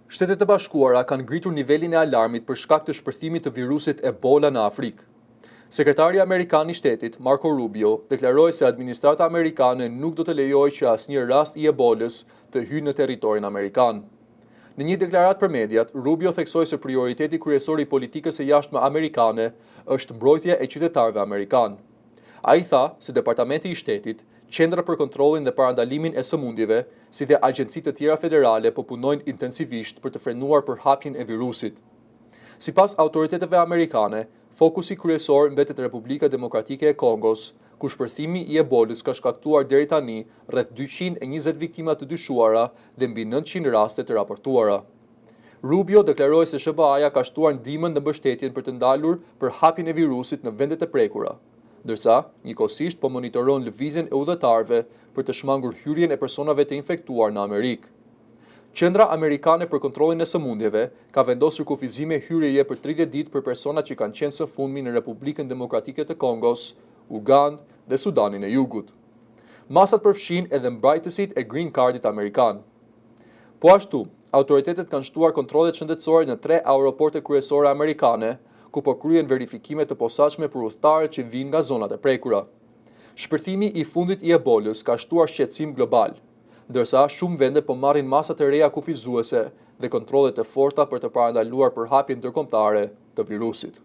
Shtetet e Bashkuara kanë ngritur nivelin e alarmit për shkak të shpërthimit të virusit Ebola në Afrikë. Sekretari Amerikan i Shtetit, Marco Rubio, deklaroi se administrata amerikane nuk do të lejojë që asnjë rast i Ebolës të hyjë në territorin amerikan. Në një deklaratë për mediat, Rubio theksoi se prioriteti kryesor i politikës së jashtme amerikane është mbrojtja e qytetarëve amerikanë. Ai tha se Departamenti i Shtetit, Qendra për kontrollin dhe parandalimin e sëmundjeve, si dhe agjencitë të tjera federale po punojnë intensivisht për të frenuar përhapjen e virusit. Sipas autoriteteve amerikane, fokusi kryesor mbetet Republika Demokratike e Kongos, ku shpërthimi i Ebolës ka shkaktuar deri tani rreth 220 viktima të dyshuara dhe mbi 900 raste të raportuara. Rubio deklaroi se SBA-ja ka shtuar ndihmën dhe mbështetjen për të ndalur përhapjen e virusit në vendet e prekura, ndërsa njëkohësisht po monitoron lëvizjen e udhëtarëve për të shmangur hyrjen e personave të infektuar në Amerikë. Qendra Amerikane për kontrollin e sëmundjeve ka vendosur kufizime hyrjeje për 30 ditë për personat që kanë qenë së fundmi në Republikën Demokratike të Kongos, Ugandë dhe Sudanin e Jugut. Masat përfshin edhe mbrojtësit e green cardit amerikan. Po ashtu, autoritetet kanë shtuar kontrollet shëndetësore në 3 aeroporte kryesore amerikane, ku po kryen verifikime të posaçme për udhëtarët që vijnë nga zonat e prekura. Shpërthimi i fundit i Ebolës ka shtuar shqetësim global, ndërsa shumë vende po marrin masa të reja kufizuese dhe kontrollet e forta për të parandaluar përhapjen ndërkombëtare të virusit.